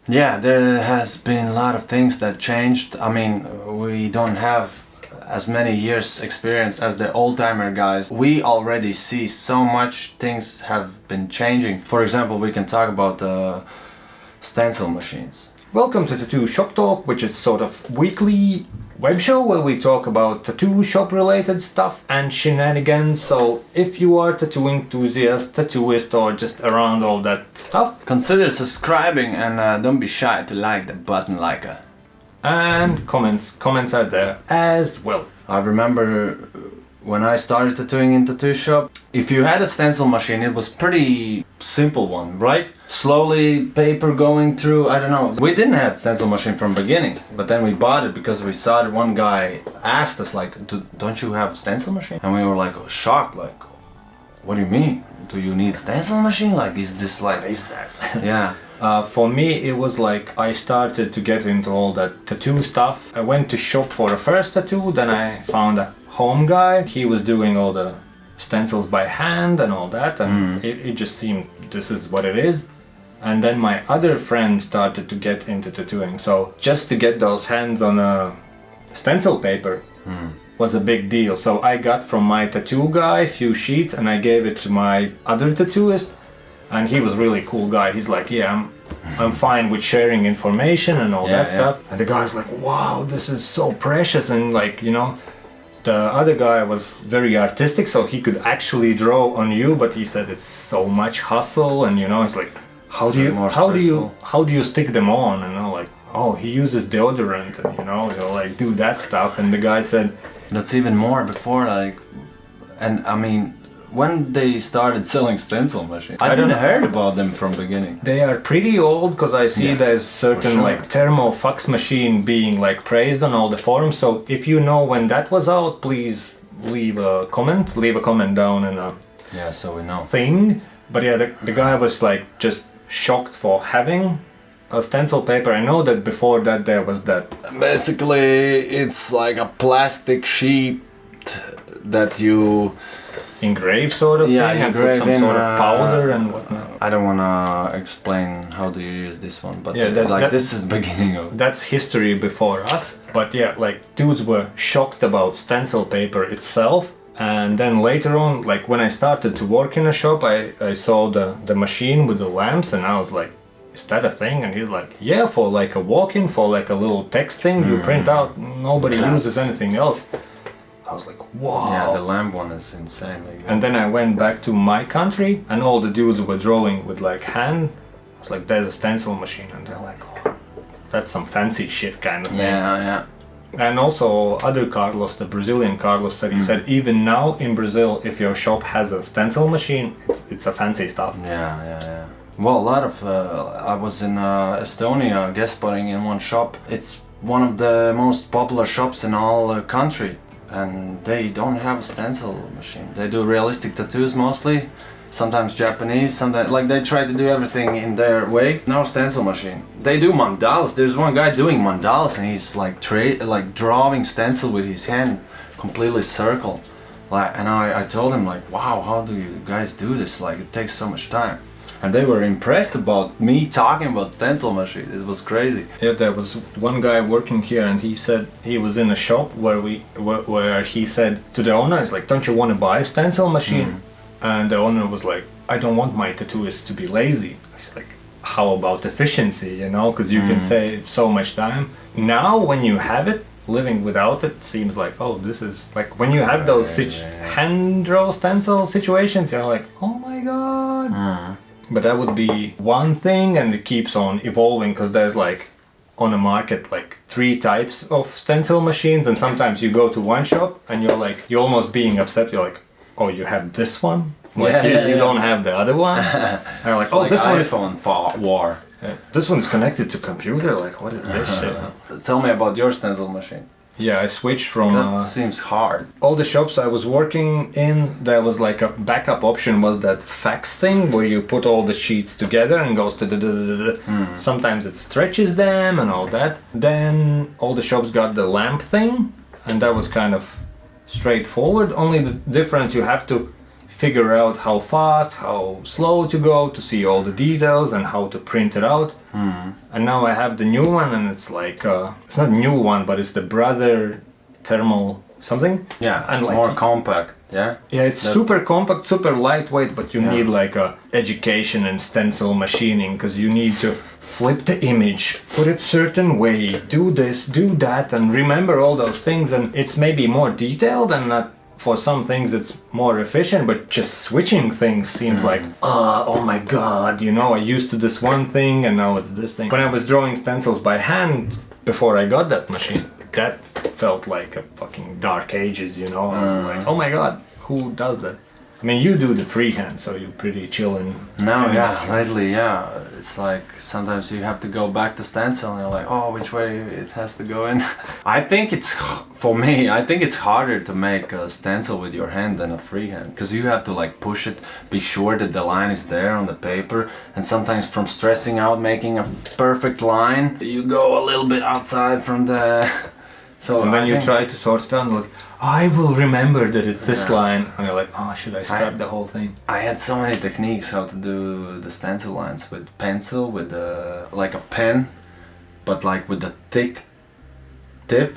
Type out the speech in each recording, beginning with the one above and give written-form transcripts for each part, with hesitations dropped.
Yeah, there has been a lot of things that changed. I mean, we don't have as many years experience as the old-timer guys. We already see so much things have been changing. For example, we can talk about the stencil machines. Welcome to Tattoo Shop Talk, which is sort of weekly web show where we talk about tattoo shop related stuff and shenanigans. So if you are tattoo enthusiast, tattooist, or just around all that stuff, consider subscribing and don't be shy to like the button and comments are there as well. I remember when I started tattooing in tattoo shop, if you had a stencil machine, it was pretty simple one, right? Slowly paper going through, I don't know. We didn't have stencil machine from beginning, but then we bought it because we saw that one guy asked us like, don't you have stencil machine? And we were like shocked, like, what do you mean? Do you need stencil machine? Like, is this like, is that? Yeah. For me, it was like I started to get into all that tattoo stuff. I went to shop for the first tattoo, then I found a home guy. He was doing all the stencils by hand and all that, and it just seemed this is what it is. And then my other friend started to get into tattooing, so just to get those hands on a stencil paper was a big deal. So I got from my tattoo guy a few sheets and I gave it to my other tattooist, and he was a really cool guy. He's like, yeah, I'm fine with sharing information and all that stuff. And the guy's like, wow, this is so precious. And like, you know, the other guy was very artistic, so he could actually draw on you, but he said it's so much hustle, and you know, it's like, how do you stick them on? And I'm like, oh, he uses deodorant, and you know, he'll like do that stuff. And the guy said, that's even more before, like, and I mean, when they started selling stencil machines, I didn't heard about them from beginning. They are pretty old, because I see there's certain like thermo fax machine being like praised on all the forums. So if you know when that was out, please leave a comment down in a so we know thing. But yeah, the guy was like just shocked for having a stencil paper. I know that before that there was that. Basically, it's like a plastic sheet that you engrave sort of thing, and put some sort of powder and whatnot. I don't want to explain how do you use this one, but this is the beginning of. That's history before us. But yeah, like dudes were shocked about stencil paper itself. And then later on, like when I started to work in a shop, I saw the machine with the lamps, and I was like, is that a thing? And he's like, yeah, for like a walk-in, for like a little text thing you print out, nobody uses anything else. I was like, wow. Yeah, the lamp one is insane. Like, and then I went back to my country, and all the dudes were drawing with like hand. I was like, there's a stencil machine, and they're like, oh, that's some fancy shit kind of thing. Yeah. And also other Carlos, the Brazilian Carlos, said he said even now in Brazil, if your shop has a stencil machine, it's a fancy stuff. Yeah. Well, a lot of I was in Estonia guest spotting in one shop. It's one of the most popular shops in all country, and they don't have a stencil machine. They do realistic tattoos mostly. Sometimes Japanese, sometimes like they try to do everything in their way. No stencil machine. They do mandalas. There's one guy doing mandalas, and he's like drawing stencil with his hand, completely circle. Like, and I told him like, wow, how do you guys do this? Like, it takes so much time. And they were impressed about me talking about stencil machine. It was crazy. Yeah, there was one guy working here, and he said he was in a shop where he said to the owner, "It's like, don't you want to buy a stencil machine?" And the owner was like, I don't want my tattooists to be lazy. He's like, how about efficiency, you know, because you can save so much time. Now when you have it, living without it seems like, oh, this is like when you have those hand draw stencil situations, you're like, oh my god. But that would be one thing, and it keeps on evolving, because there's like on the market like 3 types of stencil machines, and sometimes you go to one shop and you're almost being upset. You're like, oh, you have this one? Like you don't have the other one? And I'm like, oh, like this one is for war. Yeah. This one's connected to computer. Like, what is this shit? Tell me about your stencil machine. Yeah, I switched from. That seems hard. All the shops I was working in, there was like a backup option, was that fax thing where you put all the sheets together and goes to Sometimes it stretches them and all that. Then all the shops got the lamp thing, and that was kind of straightforward. Only the difference, you have to figure out how fast, how slow to go to see all the details and how to print it out. And now I have the new one, and it's like it's not new one, but it's the Brother thermal something. Yeah, and like, more compact. Yeah. Yeah, it's super compact, super lightweight, but you need like a education in stencil machining, because you need to flip the image, put it certain way, do this, do that, and remember all those things. And it's maybe more detailed, and not for some things it's more efficient, but just switching things seems like, oh my god, you know, I used to this one thing and now it's this thing. When I was drawing stencils by hand before I got that machine, that felt like a fucking dark ages, you know. I was like, oh my god, who does that? I mean, you do the freehand, so you're pretty chillin'. Now, lately, it's like sometimes you have to go back to stencil and you're like, oh, which way it has to go in. I think it's, for me, I think it's harder to make a stencil with your hand than a freehand, because you have to like push it, be sure that the line is there on the paper, and sometimes from stressing out making a perfect line, you go a little bit outside from the... So and then you try to sort it out and like, I will remember that it's this line, and you're like, oh, should I scrap the whole thing? I had so many techniques how to do the stencil lines with pencil, with like a pen, but like with the thick tip,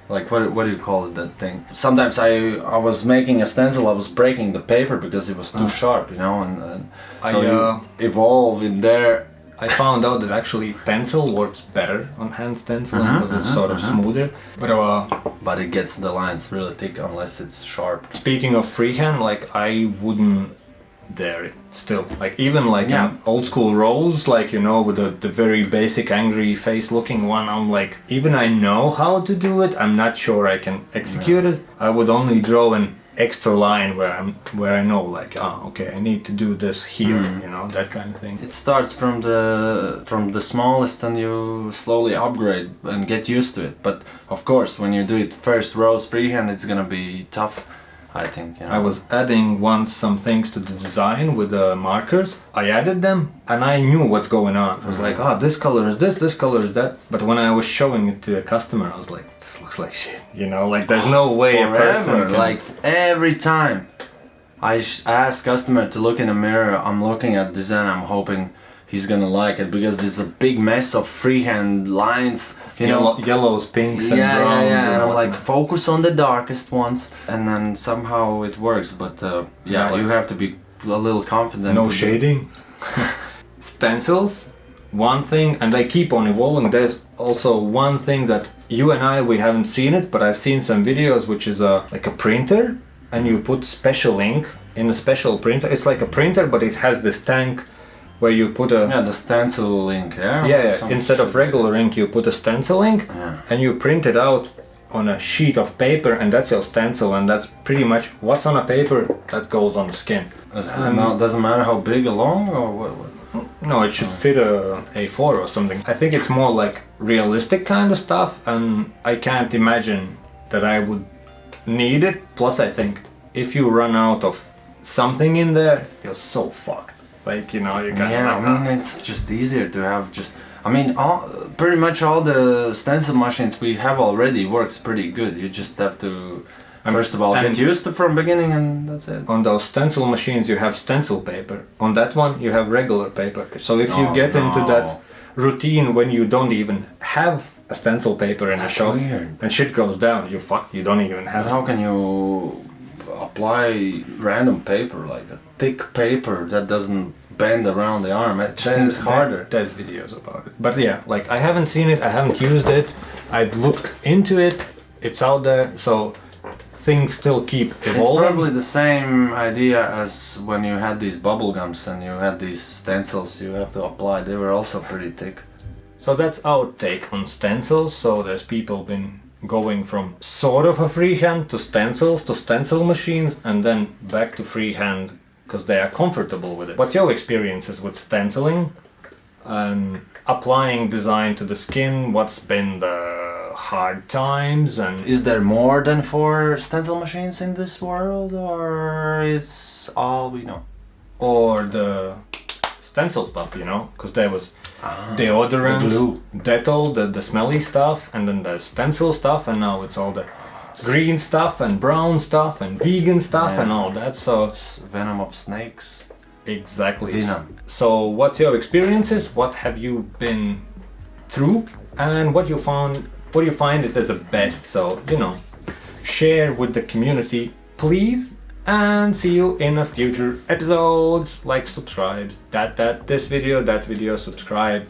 like what do you call it, that thing? Sometimes I was making a stencil, I was breaking the paper because it was too sharp, you know, and so you evolve in there. I found out that actually pencil works better on hand stenciling because it's sort of smoother. But it gets the lines really thick unless it's sharp. Speaking of freehand, like I wouldn't dare it still. Like even like in old school rolls, like, you know, with the very basic angry face looking one, I'm like, even I know how to do it, I'm not sure I can execute it. I would only draw an extra line where I know like, okay, I need to do this here, you know, that kind of thing. It starts from the smallest and you slowly upgrade and get used to it. But of course, when you do it first rows freehand, it's gonna be tough, I think. You know? I was adding once some things to the design with the markers. I added them and I knew what's going on. I was like, this color is this color is that. But when I was showing it to a customer, I was like, this looks like shit. You know, like there's no way a person can... Like every time I ask customer to look in a mirror, I'm looking at design, I'm hoping he's gonna like it, because there's a big mess of freehand lines. You know, yellows, pinks, and browns. And I'm like, focus on the darkest ones, and then somehow it works. But you have to be a little confident. No shading. Stencils, one thing, and they keep on evolving. There's also one thing that you and I, we haven't seen it, but I've seen some videos, which is like a printer, and you put special ink in a special printer. It's like a printer, but it has this tank where you put the stencil ink, instead of regular ink you put a stencil ink, and you print it out on a sheet of paper, and that's your stencil, and that's pretty much what's on a paper that goes on the skin. Doesn't matter how big or long, or what? No, it should fit a A4 or something. I think it's more like realistic kind of stuff, and I can't imagine that I would need it. Plus I think if you run out of something in there, you're so fucked. Like, you know, you can... I mean, it's just easier to have pretty much all the stencil machines we have already works pretty good. You just have to, first of all, get used to from beginning, and that's it. On those stencil machines you have stencil paper. On that one you have regular paper. So if you get into that routine when you don't even have a stencil paper in a shop, and shit goes down, you're fucked, you don't even have... How can you apply random paper, like a thick paper that doesn't bend around the arm? It seems harder. There's videos about it, but yeah, like I haven't seen it, I haven't used it, I've looked into it, it's out there, so things still keep evolving. It's probably the same idea as when you had these bubble gums and you had these stencils you have to apply. They were also pretty thick. So that's our take on stencils. So there's people been going from sort of a freehand to stencils to stencil machines, and then back to freehand because they are comfortable with it. What's your experiences with stenciling and applying design to the skin? What's been the hard times? And is there more than 4 stencil machines in this world, or is all we know? Or the stencil stuff, you know, because there was deodorant, Dettol, the smelly stuff, and then the stencil stuff, and now it's all the green stuff and brown stuff and vegan stuff Yeah. and all that. So Venom of snakes. exactly. Venom. So what's your experiences? What have you been through? And what you find it as the best? So, you know, share with the community, please. And see you in a future episodes. Like, subscribe, this video, that video, subscribe.